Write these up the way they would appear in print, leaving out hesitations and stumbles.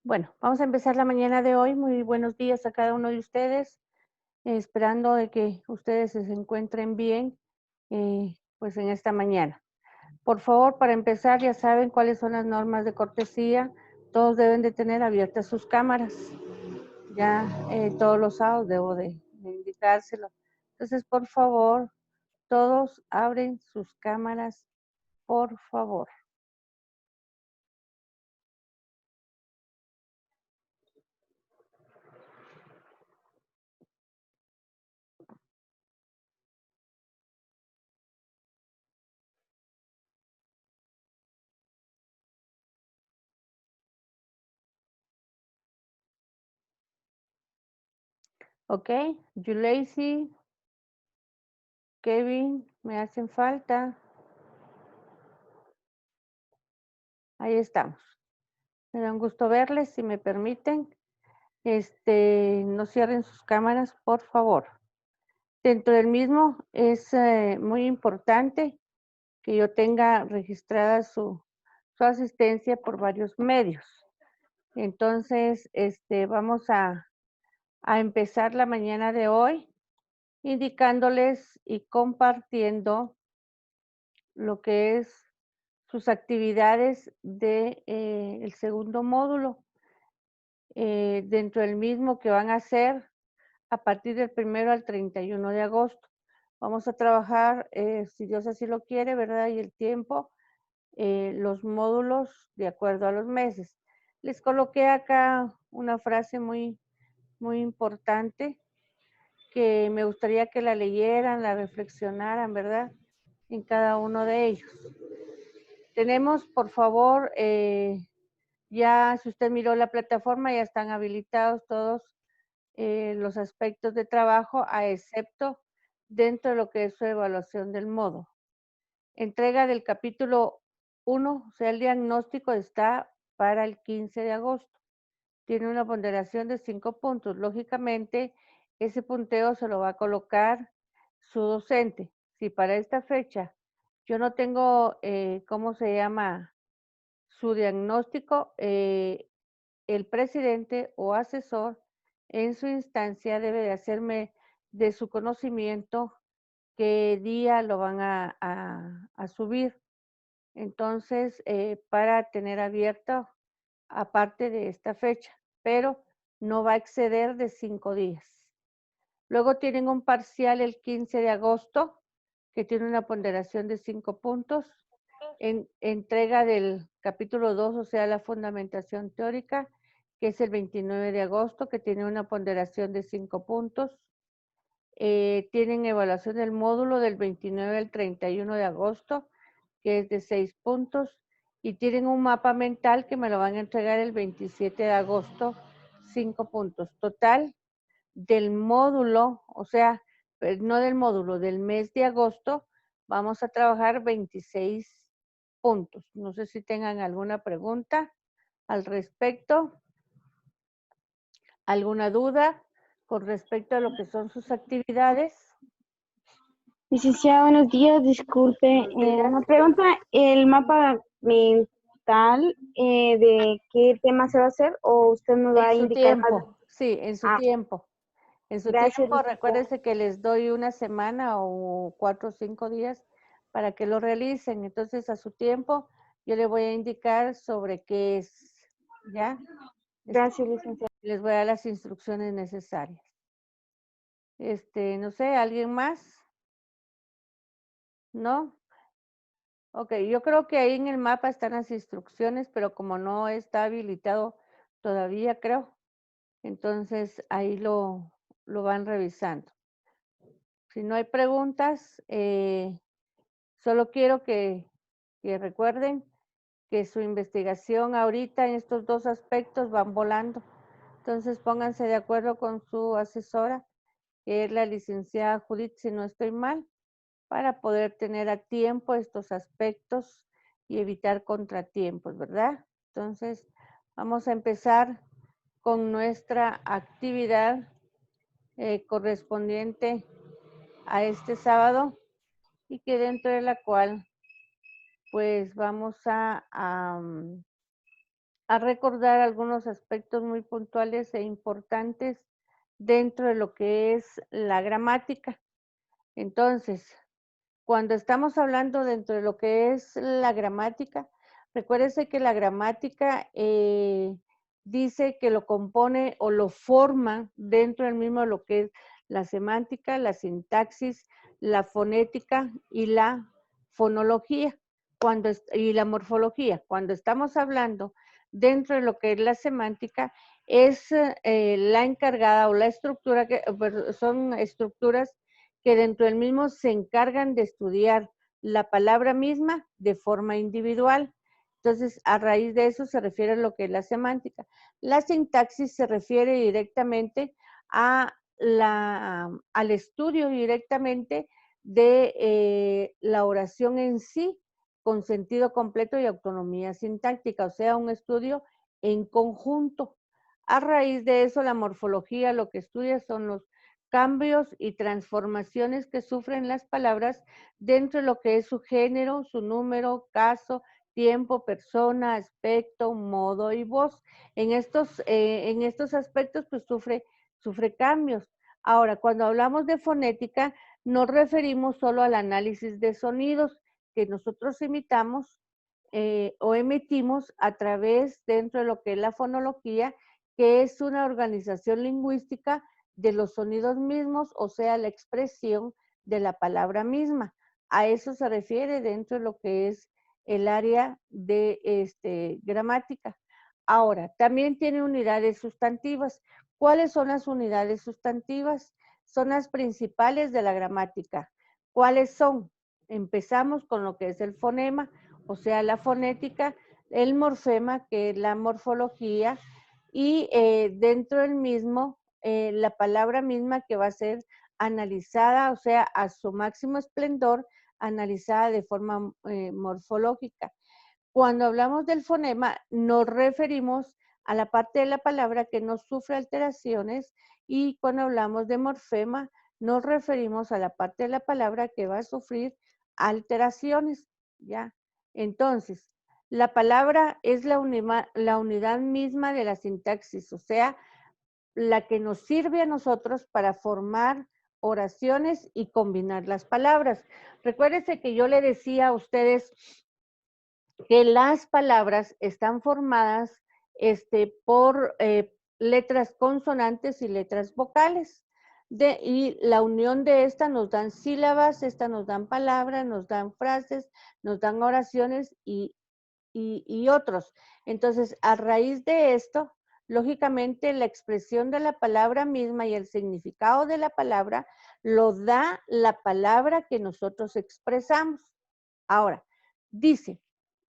Bueno, vamos a empezar la mañana de hoy. Muy buenos días a cada uno de ustedes, esperando de que ustedes se encuentren bien, pues en esta mañana. Por favor, para empezar, ya saben cuáles son las normas de cortesía. Todos deben de tener abiertas sus cámaras. Ya todos los sábados debo de indicárselo. Entonces, por favor, todos abren sus cámaras, por favor. Ok, Yulacy, Kevin, me hacen falta. Ahí estamos. Me da un gusto verles, si me permiten. No cierren sus cámaras, por favor. Dentro del mismo es muy importante que yo tenga registrada su asistencia por varios medios. Entonces, vamos a empezar la mañana de hoy indicándoles y compartiendo lo que es sus actividades de el segundo módulo. Dentro del mismo que van a hacer a partir del 1 al 31 de agosto. Vamos a trabajar, si Dios así lo quiere, ¿verdad? Y el tiempo, los módulos de acuerdo a los meses. Les coloqué acá una frase muy importante que me gustaría que la leyeran, la reflexionaran, ¿verdad? En cada uno de ellos. Tenemos, por favor, ya si usted miró la plataforma, ya están habilitados todos los aspectos de trabajo, a excepto dentro de lo que es su evaluación del modo. Entrega del capítulo 1, o sea, el diagnóstico está para el 15 de agosto. Tiene una ponderación de 5 puntos. Lógicamente, ese punteo se lo va a colocar su docente. Si para esta fecha yo no tengo, ¿cómo se llama? Su diagnóstico, el presidente o asesor en su instancia debe de hacerme de su conocimiento qué día lo van a subir. Entonces, para tener abierto aparte de esta fecha, pero no va a exceder de 5 días. Luego tienen un parcial el 15 de agosto que tiene una ponderación de 5 puntos. En entrega del capítulo 2, o sea, la fundamentación teórica, que es el 29 de agosto, que tiene una ponderación de 5 puntos. Tienen evaluación del módulo del 29 al 31 de agosto, que es de 6 puntos. Y tienen un mapa mental que me lo van a entregar el 27 de agosto, 5 puntos. Total del módulo, o sea, no del módulo, del mes de agosto, vamos a trabajar 26 puntos. No sé si tengan alguna pregunta al respecto, alguna duda con respecto a lo que son sus actividades. Licenciada, buenos días. Disculpe, Buenos días. una pregunta. ¿El mapa mental de qué tema se va a hacer o usted nos va En a su indicar más? tiempo, sí, en su Ah, tiempo. En su gracias, tiempo, licenciada. recuérdense que les doy una semana o 4 o 5 días para que lo realicen. Entonces, a su tiempo, yo le voy a indicar sobre qué es, ¿ya? Gracias, licenciada. Les voy a dar las instrucciones necesarias. No sé, ¿alguien más? ¿No? Ok, yo creo que ahí en el mapa están las instrucciones, pero como no está habilitado todavía, creo, entonces ahí lo van revisando. Si no hay preguntas, solo quiero que recuerden que su investigación ahorita en estos dos aspectos van volando. Entonces pónganse de acuerdo con su asesora, que es la licenciada Judith, si no estoy mal, para poder tener a tiempo estos aspectos y evitar contratiempos, ¿verdad? Entonces, vamos a empezar con nuestra actividad correspondiente a este sábado y que dentro de la cual pues vamos a a recordar algunos aspectos muy puntuales e importantes dentro de lo que es la gramática. Entonces, cuando estamos hablando dentro de lo que es la gramática, recuérdese que la gramática dice que lo compone o lo forma dentro del mismo lo que es la semántica, la sintaxis, la fonética y la fonología y la morfología. Cuando estamos hablando dentro de lo que es la semántica, es la encargada o la estructura, son estructuras que dentro del mismo se encargan de estudiar la palabra misma de forma individual. Entonces, a raíz de eso se refiere a lo que es la semántica. La sintaxis se refiere directamente al estudio directamente de la oración en sí, con sentido completo y autonomía sintáctica, o sea, un estudio en conjunto. A raíz de eso, la morfología lo que estudia son los cambios y transformaciones que sufren las palabras dentro de lo que es su género, su número, caso, tiempo, persona, aspecto, modo y voz. En estos aspectos, pues sufre cambios. Ahora, cuando hablamos de fonética, nos referimos solo al análisis de sonidos que nosotros imitamos o emitimos a través dentro de lo que es la fonología, que es una organización lingüística de los sonidos mismos, o sea, la expresión de la palabra misma. A eso se refiere dentro de lo que es el área de gramática. Ahora, también tiene unidades sustantivas. ¿Cuáles son las unidades sustantivas? Son las principales de la gramática. ¿Cuáles son? Empezamos con lo que es el fonema, o sea, la fonética, el morfema, que es la morfología, y dentro del mismo, la palabra misma que va a ser analizada, o sea, a su máximo esplendor, analizada de forma morfológica. Cuando hablamos del fonema, nos referimos a la parte de la palabra que no sufre alteraciones, y cuando hablamos de morfema, nos referimos a la parte de la palabra que va a sufrir alteraciones, ¿ya? Entonces, la palabra es la unidad misma de la sintaxis, o sea, la que nos sirve a nosotros para formar oraciones y combinar las palabras. Recuérdense que yo le decía a ustedes que las palabras están formadas por letras consonantes y letras vocales. Y la unión de estas nos dan sílabas, estas nos dan palabras, nos dan frases, nos dan oraciones y otros. Entonces, a raíz de esto, lógicamente la expresión de la palabra misma y el significado de la palabra lo da la palabra que nosotros expresamos. Ahora, dice,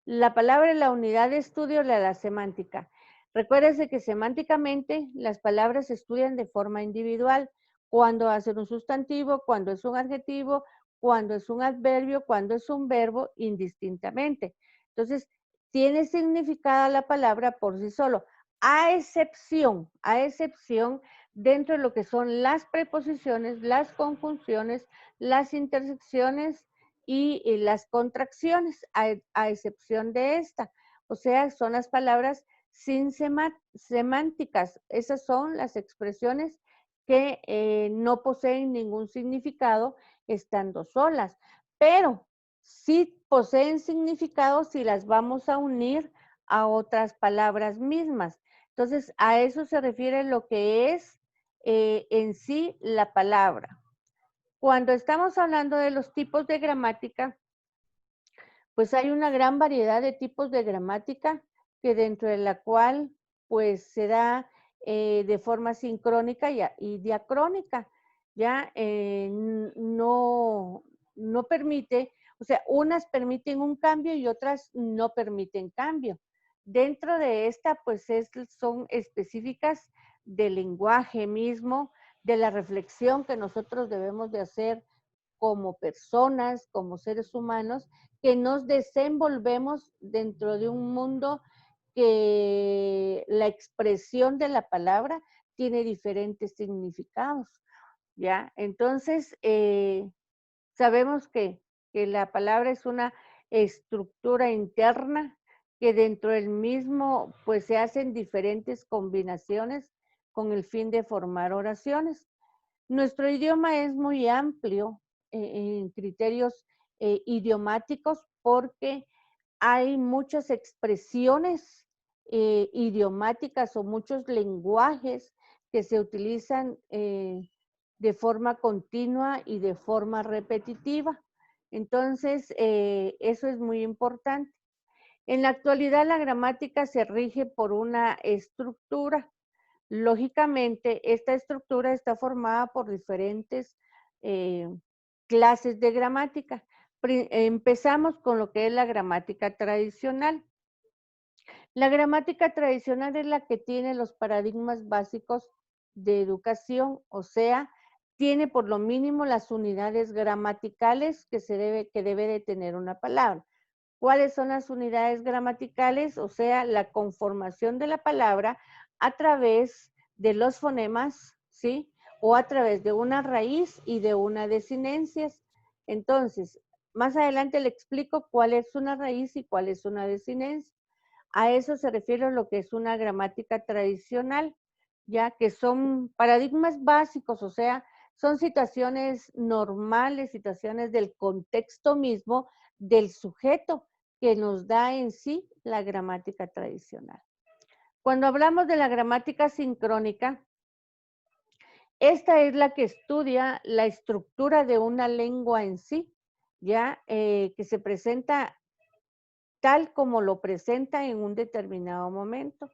la palabra es la unidad de estudio de la semántica. Recuérdese que semánticamente las palabras se estudian de forma individual, cuando hacen un sustantivo, cuando es un adjetivo, cuando es un adverbio, cuando es un verbo, indistintamente. Entonces, tiene significada la palabra por sí solo, a excepción dentro de lo que son las preposiciones, las conjunciones, las intersecciones y las contracciones, a excepción de esta. O sea, son las palabras sin semánticas. Esas son las expresiones que no poseen ningún significado estando solas, pero sí poseen significado si las vamos a unir a otras palabras mismas. Entonces, a eso se refiere lo que es en sí la palabra. Cuando estamos hablando de los tipos de gramática, pues hay una gran variedad de tipos de gramática que dentro de la cual pues se da de forma sincrónica y diacrónica, ya no permite, o sea, unas permiten un cambio y otras no permiten cambio. Dentro de esta pues son específicas del lenguaje mismo, de la reflexión que nosotros debemos de hacer como personas, como seres humanos, que nos desenvolvemos dentro de un mundo que la expresión de la palabra tiene diferentes significados, ¿ya? Entonces, sabemos que la palabra es una estructura interna que dentro del mismo pues se hacen diferentes combinaciones con el fin de formar oraciones. Nuestro idioma es muy amplio en criterios idiomáticos porque hay muchas expresiones idiomáticas o muchos lenguajes que se utilizan de forma continua y de forma repetitiva. Entonces, eso es muy importante. En la actualidad, la gramática se rige por una estructura. Lógicamente, esta estructura está formada por diferentes eh, clases de gramática. Empezamos con lo que es la gramática tradicional. La gramática tradicional es la que tiene los paradigmas básicos de educación, o sea, tiene por lo mínimo las unidades gramaticales que debe de tener una palabra. ¿Cuáles son las unidades gramaticales? O sea, la conformación de la palabra a través de los fonemas, ¿sí? O a través de una raíz y de una desinencias. Entonces, más adelante le explico cuál es una raíz y cuál es una desinencia. A eso se refiere lo que es una gramática tradicional, ya que son paradigmas básicos, o sea, son situaciones normales, situaciones del contexto mismo del sujeto que nos da en sí la gramática tradicional. Cuando hablamos de la gramática sincrónica, esta es la que estudia la estructura de una lengua en sí, ya que se presenta tal como lo presenta en un determinado momento.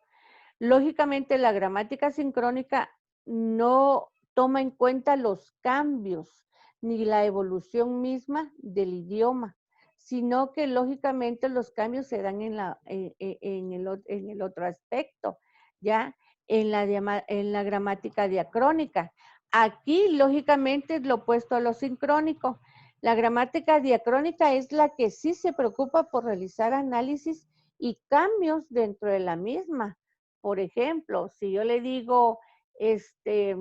Lógicamente, la gramática sincrónica no toma en cuenta los cambios ni la evolución misma del idioma, sino que lógicamente los cambios se dan en el otro aspecto, ¿ya? En la gramática diacrónica. Aquí, lógicamente, es lo opuesto a lo sincrónico. La gramática diacrónica es la que sí se preocupa por realizar análisis y cambios dentro de la misma. Por ejemplo, si yo le digo, ¿qué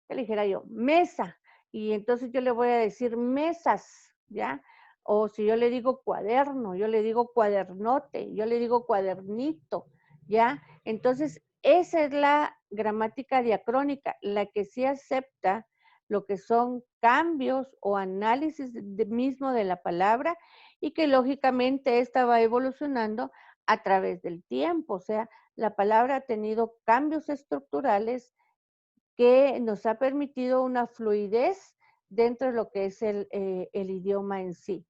le dijera yo? Mesa, y entonces yo le voy a decir mesas, ¿ya? O si yo le digo cuaderno, yo le digo cuadernote, yo le digo cuadernito, ¿ya? Entonces, esa es la gramática diacrónica, la que sí acepta lo que son cambios o análisis mismo de la palabra y que lógicamente esta va evolucionando a través del tiempo, o sea, la palabra ha tenido cambios estructurales que nos ha permitido una fluidez dentro de lo que es el idioma en sí.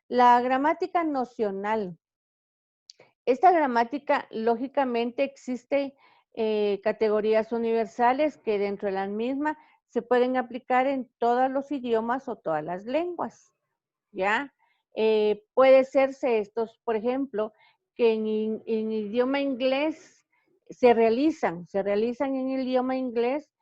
La gramática nocional. Esta gramática, lógicamente, existe categorías universales que dentro de la misma se pueden aplicar en todos los idiomas o todas las lenguas, ¿ya? Puede serse estos, por ejemplo, que en idioma inglés se realizan en el idioma inglés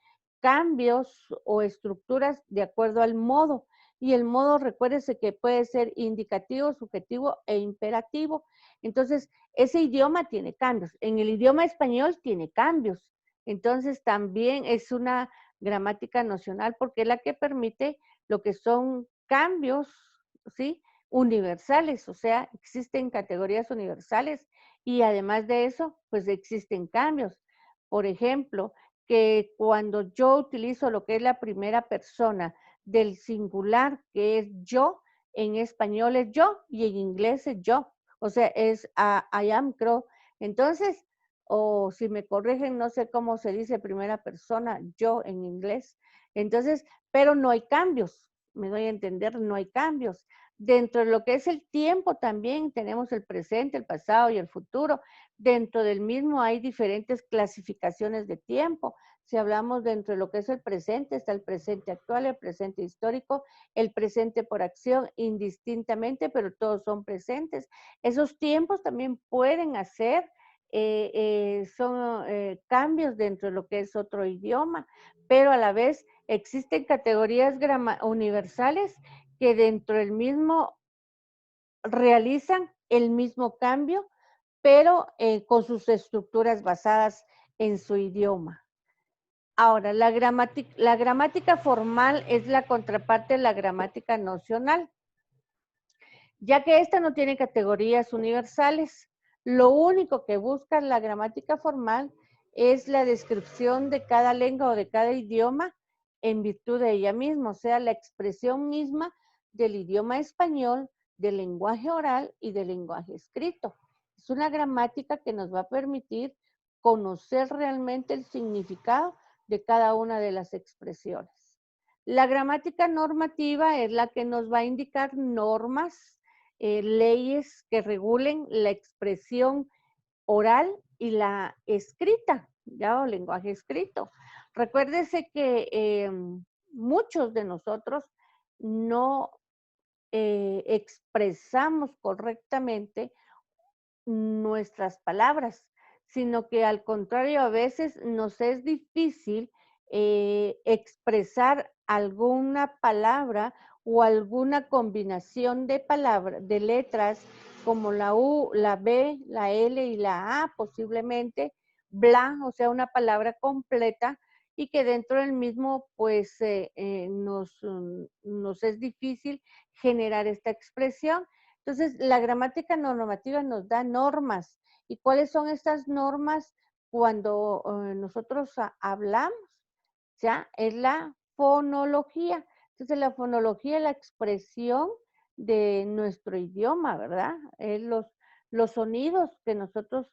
cambios o estructuras de acuerdo al modo. Y el modo, recuérdese que puede ser indicativo, subjetivo e imperativo. Entonces, ese idioma tiene cambios. En el idioma español tiene cambios. Entonces, también es una gramática nocional porque es la que permite lo que son cambios, ¿sí? Universales, o sea, existen categorías universales y además de eso, pues existen cambios. Por ejemplo, que cuando yo utilizo lo que es la primera persona del singular, que es yo, en español es yo y en inglés es yo. O sea, es I am, creo. Entonces, o si me corrigen, no sé cómo se dice primera persona, yo en inglés. Entonces, pero no hay cambios, me doy a entender, no hay cambios. Dentro de lo que es el tiempo también tenemos el presente, el pasado y el futuro. Dentro del mismo hay diferentes clasificaciones de tiempo. Si hablamos dentro de lo que es el presente, está el presente actual, el presente histórico, el presente por acción, indistintamente, pero todos son presentes. Esos tiempos también pueden hacer, son cambios dentro de lo que es otro idioma, pero a la vez existen categorías universales que dentro del mismo realizan el mismo cambio, pero con sus estructuras basadas en su idioma. Ahora, la gramática formal es la contraparte de la gramática nocional. ya que esta no tiene categorías universales. Lo único que busca la gramática formal es la descripción de cada lengua o de cada idioma en virtud de ella misma, o sea, la expresión misma del idioma español, del lenguaje oral y del lenguaje escrito. Es una gramática que nos va a permitir conocer realmente el significado de cada una de las expresiones. La gramática normativa es la que nos va a indicar normas, leyes que regulen la expresión oral y la escrita, ya o lenguaje escrito. Recuérdese que muchos de nosotros no expresamos correctamente nuestras palabras, sino que al contrario, a veces nos es difícil expresar alguna palabra o alguna combinación de palabras, de letras, como la U, la B, la L y la A, posiblemente, bla, o sea, una palabra completa, y que dentro del mismo, pues, nos es difícil generar esta expresión. Entonces, la gramática normativa nos da normas. ¿Y cuáles son estas normas cuando nosotros hablamos? Ya, es la fonología. Entonces, la fonología es la expresión de nuestro idioma, ¿verdad? Es los sonidos que nosotros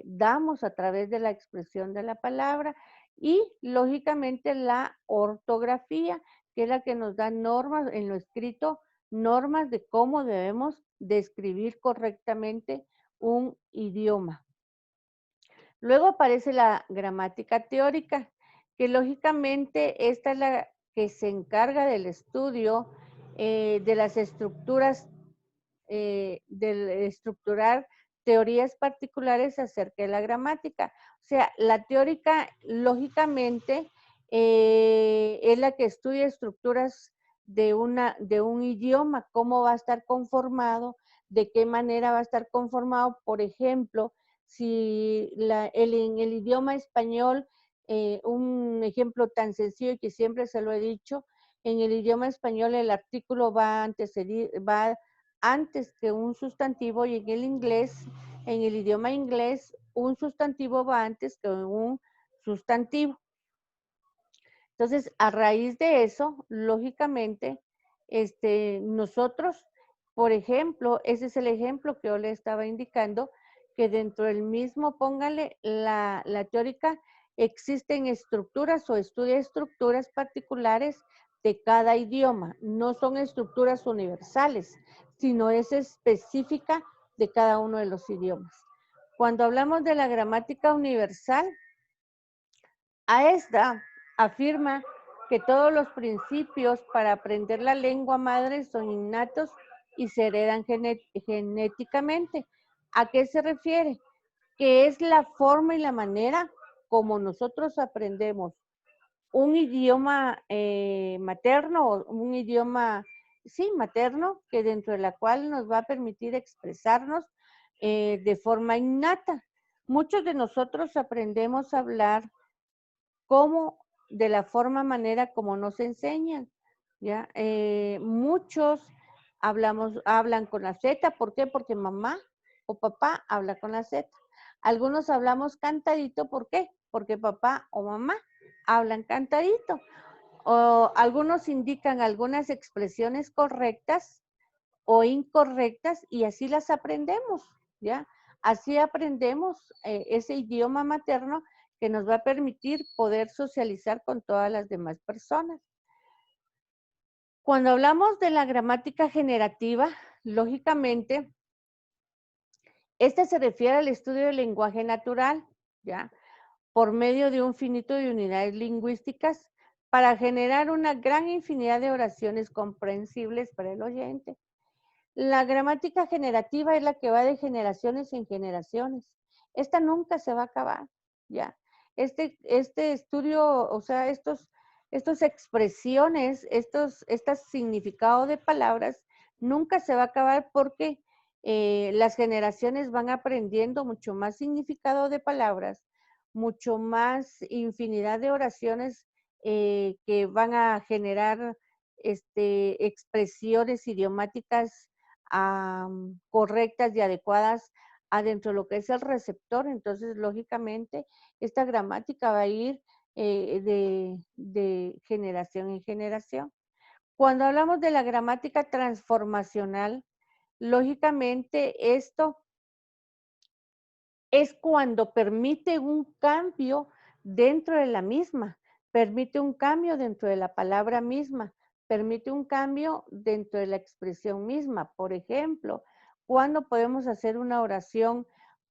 damos a través de la expresión de la palabra y, lógicamente, la ortografía, que es la que nos da normas en lo escrito, normas de cómo debemos de escribir correctamente un idioma. Luego aparece la gramática teórica, que lógicamente esta es la que se encarga del estudio de las estructuras, del estructurar teorías particulares acerca de la gramática. O sea, la teórica, lógicamente, es la que estudia estructuras de un idioma, cómo va a estar conformado, de qué manera va a estar conformado. Por ejemplo, si en el idioma español, un ejemplo tan sencillo que siempre se lo he dicho, en el idioma español el artículo va antes que un sustantivo, y en el inglés, en el idioma inglés, un sustantivo va antes que un sustantivo. Entonces, a raíz de eso, lógicamente, nosotros, por ejemplo, ese es el ejemplo que yo le estaba indicando, que dentro del mismo, póngale la teórica, existen estructuras o estudia estructuras particulares de cada idioma. No son estructuras universales, sino es específica de cada uno de los idiomas. Cuando hablamos de la gramática universal, a esta afirma que todos los principios para aprender la lengua madre son innatos y se heredan genéticamente. ¿A qué se refiere? Que es la forma y la manera como nosotros aprendemos un idioma materno, o un idioma, sí, materno, que dentro de la cual nos va a permitir expresarnos de forma innata. Muchos de nosotros aprendemos a hablar como de la manera como nos enseñan, ¿ya? Muchos hablan con la Z, ¿por qué? Porque mamá o papá habla con la Z. Algunos hablamos cantadito, ¿por qué? Porque papá o mamá hablan cantadito. O algunos indican algunas expresiones correctas o incorrectas y así las aprendemos, ¿ya? Así aprendemos ese idioma materno que nos va a permitir poder socializar con todas las demás personas. Cuando hablamos de la gramática generativa, lógicamente, esta se refiere al estudio del lenguaje natural, ¿ya? Por medio de un finito de unidades lingüísticas para generar una gran infinidad de oraciones comprensibles para el oyente. La gramática generativa es la que va de generaciones en generaciones. Esta nunca se va a acabar, ¿ya? Este estudio, o sea, estos expresiones, estos significados de palabras, nunca se va a acabar porque las generaciones van aprendiendo mucho más significado de palabras, mucho más infinidad de oraciones que van a generar expresiones idiomáticas correctas y adecuadas adentro de lo que es el receptor. Entonces, lógicamente, esta gramática va a ir de generación en generación. Cuando hablamos de la gramática transformacional, lógicamente esto es cuando permite un cambio dentro de la misma, permite un cambio dentro de la palabra misma, permite un cambio dentro de la expresión misma. Por ejemplo, cuando podemos hacer una oración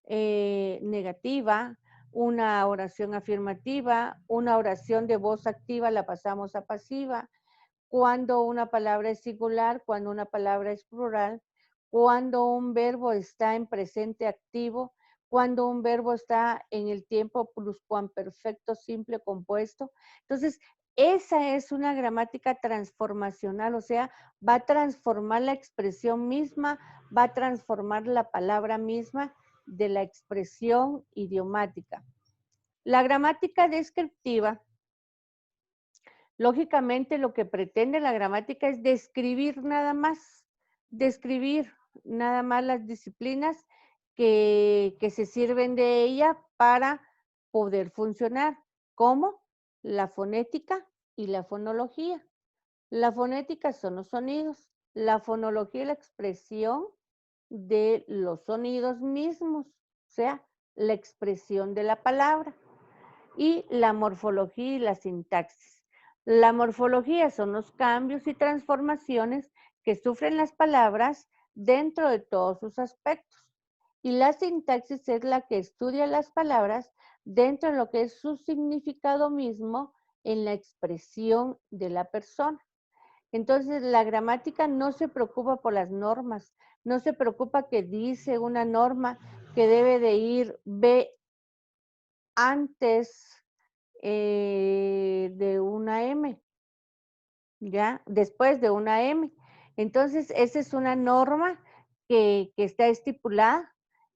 negativa, una oración afirmativa, una oración de voz activa la pasamos a pasiva, cuando una palabra es singular, cuando una palabra es plural, cuando un verbo está en presente activo, cuando un verbo está en el tiempo pluscuamperfecto simple compuesto. Entonces, esa es una gramática transformacional, o sea, va a transformar la expresión misma, va a transformar la palabra misma de la expresión idiomática. La gramática descriptiva, lógicamente lo que pretende la gramática es describir nada más las disciplinas que se sirven de ella para poder funcionar, como la fonética y la fonología. La fonética son los sonidos, la fonología es la expresión de los sonidos mismos, o sea, la expresión de la palabra, y la morfología y la sintaxis. La morfología son los cambios y transformaciones que sufren las palabras dentro de todos sus aspectos. Y la sintaxis es la que estudia las palabras dentro de lo que es su significado mismo en la expresión de la persona. Entonces, la gramática no se preocupa por las normas, no se preocupa que dice una norma que debe de ir B antes de una M, ¿ya? Después de una M. Entonces, esa es una norma que está estipulada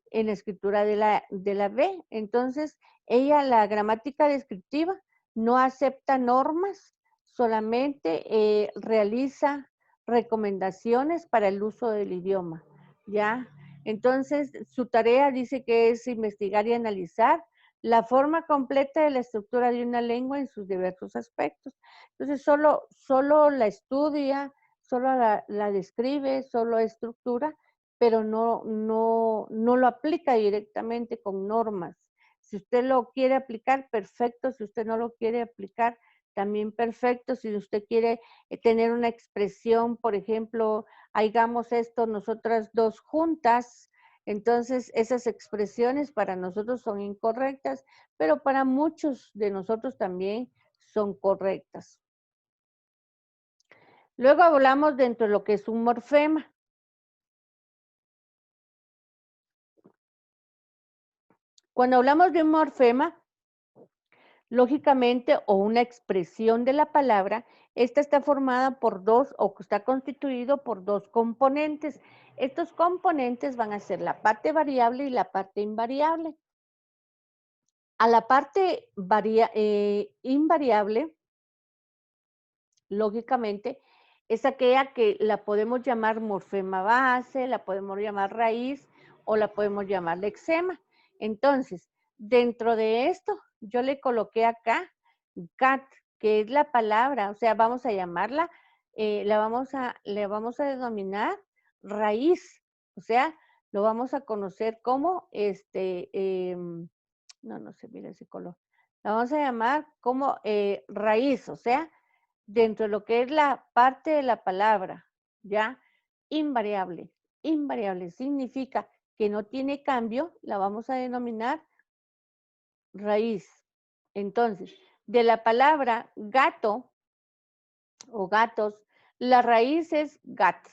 en la escritura de la B. Entonces, la gramática descriptiva, no acepta normas, solamente realiza recomendaciones para el uso del idioma, ¿ya? Entonces, su tarea dice que es investigar y analizar la forma completa de la estructura de una lengua en sus diversos aspectos. Entonces, solo la estudia, solo la describe, solo estructura, pero no lo aplica directamente con normas. Si usted lo quiere aplicar, perfecto. Si usted no lo quiere aplicar, también perfecto. Si usted quiere tener una expresión, por ejemplo, hagamos esto nosotras dos juntas, entonces esas expresiones para nosotros son incorrectas, pero para muchos de nosotros también son correctas. Luego hablamos dentro de lo que es un morfema. Cuando hablamos de un morfema, lógicamente, o una expresión de la palabra, esta está formada por dos, o está constituido por dos componentes. Estos componentes van a ser la parte variable y la parte invariable. A la parte invariable, lógicamente, es aquella que la podemos llamar morfema base, la podemos llamar raíz o la podemos llamar lexema. Entonces, dentro de esto, yo le coloqué acá cat, que es la palabra, o sea, vamos a llamarla, le vamos a denominar raíz, o sea, lo vamos a conocer como no se mira ese color. La vamos a llamar como raíz, o sea, dentro de lo que es la parte de la palabra, ¿ya? Invariable. Invariable significa que no tiene cambio, la vamos a denominar raíz. Entonces, de la palabra gato o gatos, la raíz es gat.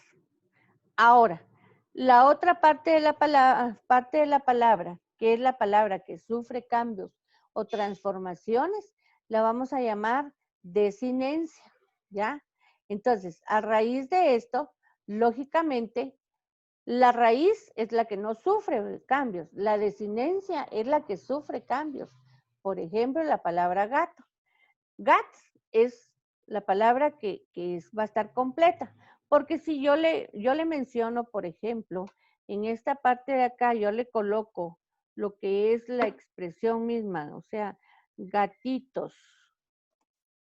Ahora, la otra parte de la palabra, que es la palabra que sufre cambios o transformaciones, la vamos a llamar desinencia, ¿ya? Entonces, a raíz de esto, lógicamente, la raíz es la que no sufre cambios, la desinencia es la que sufre cambios. Por ejemplo, la palabra gato. Gat es la palabra que va a estar completa. Porque si yo le menciono, por ejemplo, en esta parte de acá, yo le coloco lo que es la expresión misma, o sea, gatitos,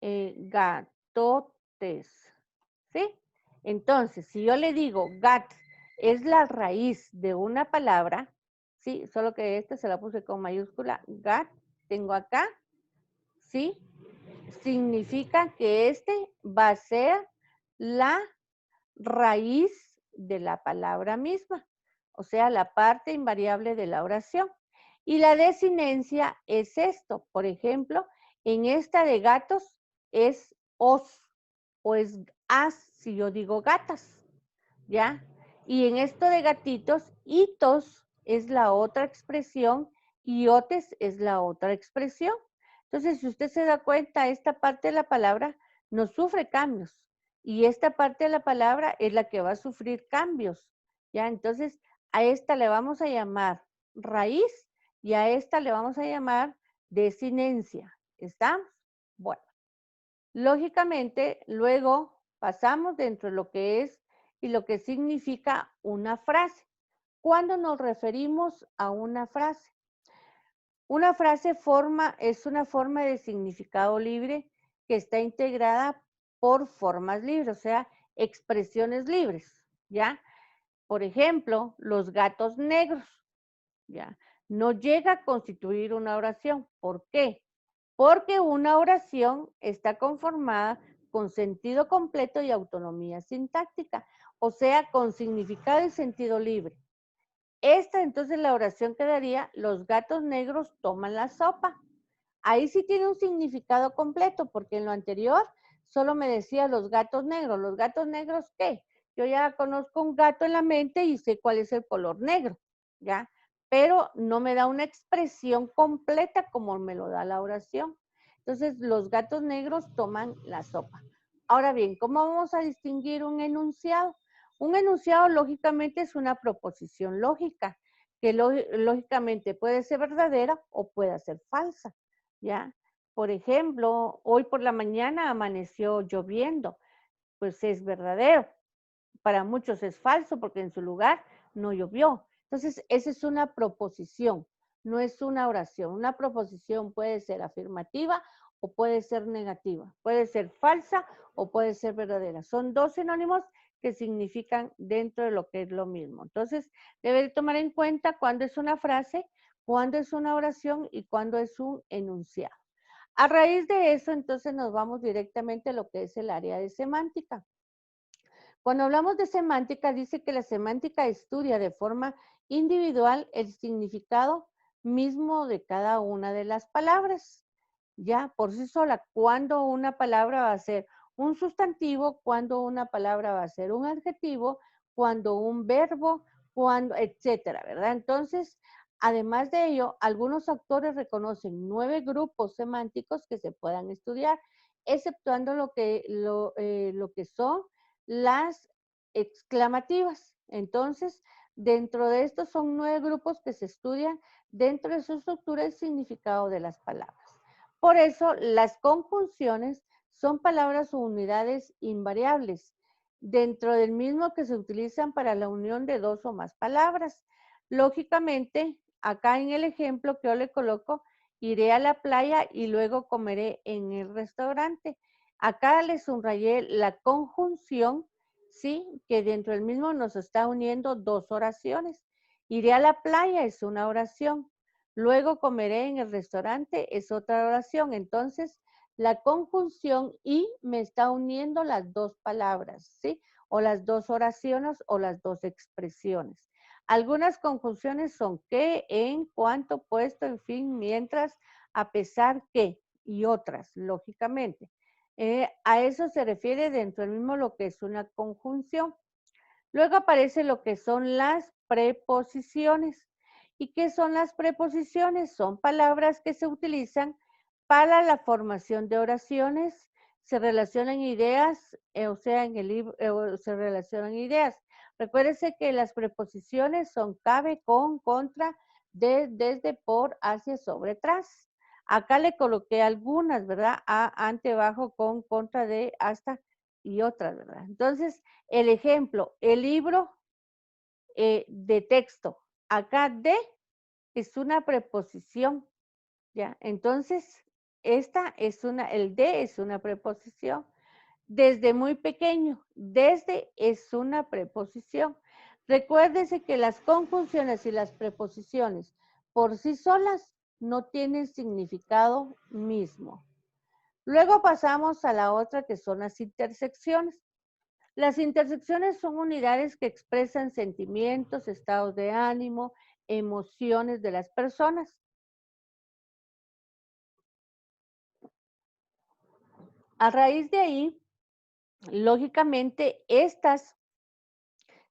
gatotes, ¿sí? Entonces, si yo le digo gat es la raíz de una palabra, ¿sí? Solo que esta se la puse con mayúscula, gat, tengo acá, ¿sí? Significa que este va a ser la raíz de la palabra misma, o sea, la parte invariable de la oración. Y la desinencia es esto, por ejemplo, en esta de gatos es os o es as si yo digo gatas, ¿ya? Y en esto de gatitos, hitos es la otra expresión y otes es la otra expresión. Entonces, si usted se da cuenta, esta parte de la palabra no sufre cambios y esta parte de la palabra es la que va a sufrir cambios, ¿ya? Entonces, a esta le vamos a llamar raíz y a esta le vamos a llamar desinencia. ¿Estamos? Bueno, lógicamente, luego pasamos dentro de lo que es y lo que significa una frase. ¿Cuándo nos referimos a una frase? Una frase es una forma de significado libre que está integrada por formas libres, o sea, expresiones libres, ¿ya? Por ejemplo, los gatos negros, ¿ya? No llega a constituir una oración. ¿Por qué? Porque una oración está conformada con sentido completo y autonomía sintáctica, o sea, con significado y sentido libre. Esta entonces la oración quedaría, los gatos negros toman la sopa. Ahí sí tiene un significado completo, porque en lo anterior solo me decía los gatos negros. ¿Los gatos negros qué? Yo ya conozco un gato en la mente y sé cuál es el color negro, ¿ya? Pero no me da una expresión completa como me lo da la oración. Entonces, los gatos negros toman la sopa. Ahora bien, ¿cómo vamos a distinguir un enunciado? Un enunciado lógicamente es una proposición lógica, que lógicamente puede ser verdadera o puede ser falsa, ¿ya? Por ejemplo, hoy por la mañana amaneció lloviendo, pues es verdadero. Para muchos es falso porque en su lugar no llovió. Entonces, esa es una proposición, no es una oración. Una proposición puede ser afirmativa o puede ser negativa, puede ser falsa o puede ser verdadera. Son dos sinónimos que significan dentro de lo que es lo mismo. Entonces, debe de tomar en cuenta cuándo es una frase, cuándo es una oración y cuándo es un enunciado. A raíz de eso, entonces nos vamos directamente a lo que es el área de semántica. Cuando hablamos de semántica, dice que la semántica estudia de forma individual el significado mismo de cada una de las palabras. Ya, por sí sola, cuando una palabra va a ser un sustantivo, cuando una palabra va a ser un adjetivo, cuando un verbo, cuando, etcétera, ¿verdad? Entonces, además de ello, algunos autores reconocen 9 grupos semánticos que se puedan estudiar, exceptuando lo que son las exclamativas. Entonces, dentro de estos son 9 grupos que se estudian dentro de su estructura y significado de las palabras. Por eso, las conjunciones son palabras o unidades invariables dentro del mismo que se utilizan para la unión de dos o más palabras. Lógicamente, acá en el ejemplo que yo le coloco, iré a la playa y luego comeré en el restaurante. Acá le subrayé la conjunción, ¿sí? Que dentro del mismo nos está uniendo dos oraciones. Iré a la playa es una oración. Luego comeré en el restaurante es otra oración. Entonces, la conjunción y me está uniendo las dos palabras, ¿sí? O las dos oraciones o las dos expresiones. Algunas conjunciones son que, en, cuanto, puesto, en fin, mientras, a pesar que y otras, lógicamente. A eso se refiere dentro del mismo lo que es una conjunción. Luego aparece lo que son las preposiciones. ¿Y qué son las preposiciones? Son palabras que se utilizan para la formación de oraciones, se relacionan ideas, o sea, en el libro se relacionan ideas. Recuérdese que las preposiciones son cabe, con, contra, de, desde, por, hacia, sobre, tras. Acá le coloqué algunas, ¿verdad? A, ante, bajo, con, contra, de, hasta y otras, ¿verdad? Entonces, el ejemplo, el libro de texto. Acá de es una preposición, ¿ya? Entonces, esta es el de es una preposición. Desde muy pequeño, desde es una preposición. Recuérdese que las conjunciones y las preposiciones por sí solas no tienen significado mismo. Luego pasamos a la otra que son las intersecciones. Las intersecciones son unidades que expresan sentimientos, estados de ánimo, emociones de las personas. A raíz de ahí, lógicamente, estas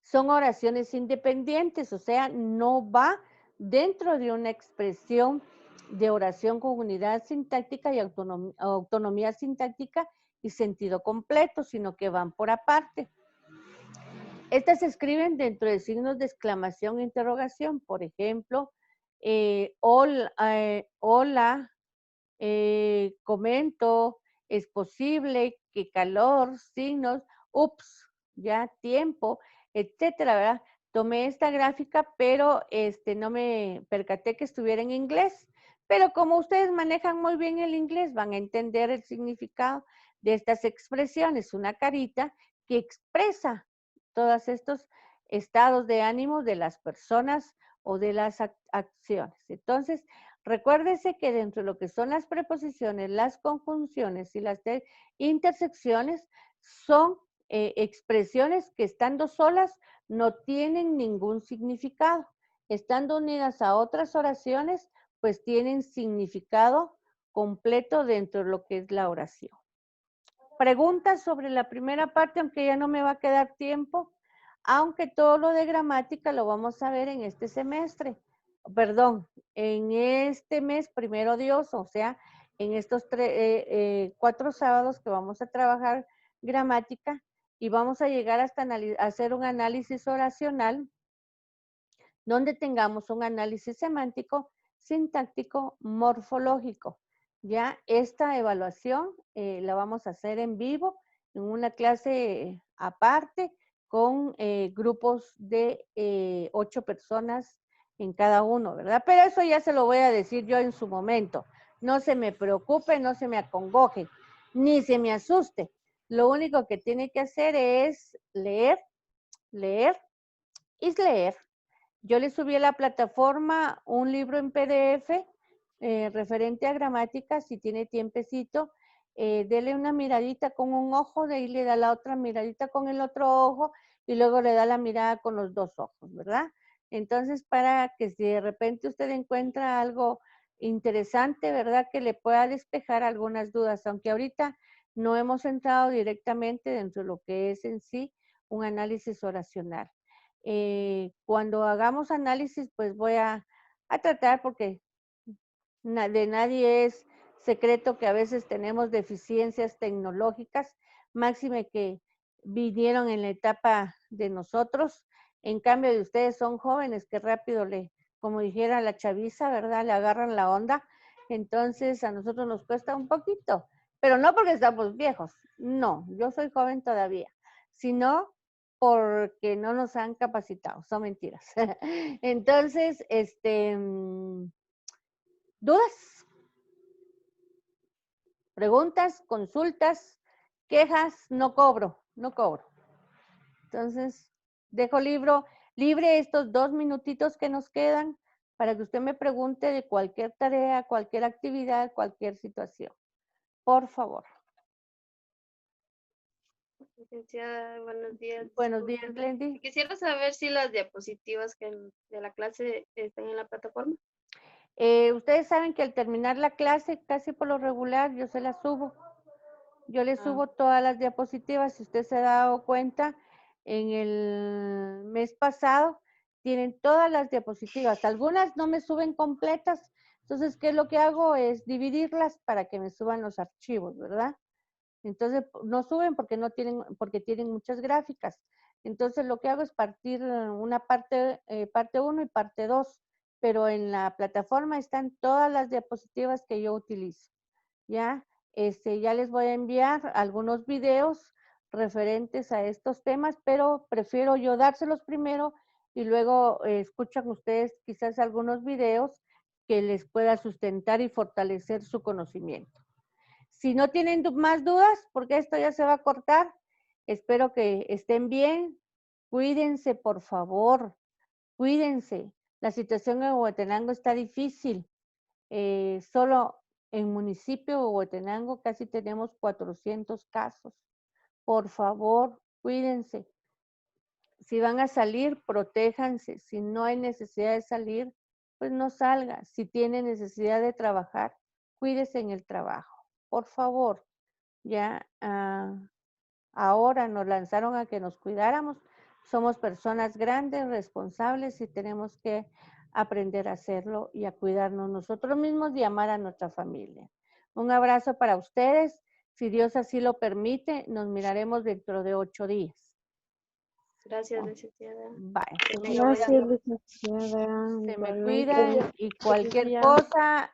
son oraciones independientes, o sea, no va dentro de una expresión de oración con unidad sintáctica y autonomía sintáctica y sentido completo, sino que van por aparte. Estas se escriben dentro de signos de exclamación e interrogación, por ejemplo, hola, comento, es posible, qué calor, signos, ups, ya, tiempo, etcétera, ¿verdad? Tomé esta gráfica, pero no me percaté que estuviera en inglés. Pero como ustedes manejan muy bien el inglés, van a entender el significado de estas expresiones. Una carita que expresa todos estos estados de ánimo de las personas o de las acciones. Entonces, recuérdese que dentro de lo que son las preposiciones, las conjunciones y las intersecciones son expresiones que estando solas no tienen ningún significado. Estando unidas a otras oraciones, pues tienen significado completo dentro de lo que es la oración. Preguntas sobre la primera parte, aunque ya no me va a quedar tiempo, aunque todo lo de gramática lo vamos a ver en este semestre, perdón, en este mes, primero Dios, o sea, en estos 4 sábados que vamos a trabajar gramática y vamos a llegar hasta hacer un análisis oracional donde tengamos un análisis semántico, sintáctico, morfológico. Ya esta evaluación la vamos a hacer en vivo, en una clase aparte, con grupos de 8 personas en cada uno, ¿verdad? Pero eso ya se lo voy a decir yo en su momento. No se me preocupe, no se me acongoje, ni se me asuste. Lo único que tiene que hacer es leer, leer y leer. Yo le subí a la plataforma un libro en PDF referente a gramática, si tiene tiempecito, dele una miradita con un ojo, de ahí le da la otra miradita con el otro ojo y luego le da la mirada con los 2 ojos, ¿verdad? Entonces, para que si de repente usted encuentra algo interesante, ¿verdad? Que le pueda despejar algunas dudas, aunque ahorita no hemos entrado directamente dentro de lo que es en sí un análisis oracional. Cuando hagamos análisis, pues voy a tratar, porque de nadie es secreto que a veces tenemos deficiencias tecnológicas, máxime que vinieron en la etapa de nosotros. En cambio de ustedes son jóvenes que rápido como dijera la chaviza, ¿verdad? Le agarran la onda. Entonces a nosotros nos cuesta un poquito, pero no porque estamos viejos, no, yo soy joven todavía, sino porque no nos han capacitado, son mentiras. Entonces, ¿dudas? Preguntas, consultas, quejas, no cobro, no cobro. Entonces, dejo libre estos 2 minutitos que nos quedan para que usted me pregunte de cualquier tarea, cualquier actividad, cualquier situación. Por favor. Licenciada, buenos días. Buenos días, Glendy. Quisiera saber si las diapositivas de la clase están en la plataforma. Ustedes saben que al terminar la clase, casi por lo regular, yo se las subo. Yo le subo todas las diapositivas. Si usted se ha dado cuenta, en el mes pasado tienen todas las diapositivas. Algunas no me suben completas. Entonces, ¿qué es lo que hago? Es dividirlas para que me suban los archivos, ¿verdad? Entonces, no suben porque tienen muchas gráficas. Entonces, lo que hago es partir una parte 1 y parte 2, pero en la plataforma están todas las diapositivas que yo utilizo, ¿ya? Ya les voy a enviar algunos videos referentes a estos temas, pero prefiero yo dárselos primero y luego escuchan ustedes quizás algunos videos que les pueda sustentar y fortalecer su conocimiento. Si no tienen más dudas, porque esto ya se va a cortar, espero que estén bien. Cuídense, por favor, cuídense. La situación en Huehuetenango está difícil. Solo en municipio de Huehuetenango casi tenemos 400 casos. Por favor, cuídense. Si van a salir, protéjanse. Si no hay necesidad de salir, pues no salga. Si tiene necesidad de trabajar, cuídese en el trabajo. Por favor, ya ahora nos lanzaron a que nos cuidáramos. Somos personas grandes, responsables y tenemos que aprender a hacerlo y a cuidarnos nosotros mismos y amar a nuestra familia. Un abrazo para ustedes. Si Dios así lo permite, nos miraremos dentro de 8 días. Gracias, licenciada. Bye. Que Se me tenga buen Gracias, día. licenciada. se me Igualmente. cuidan y cualquier cosa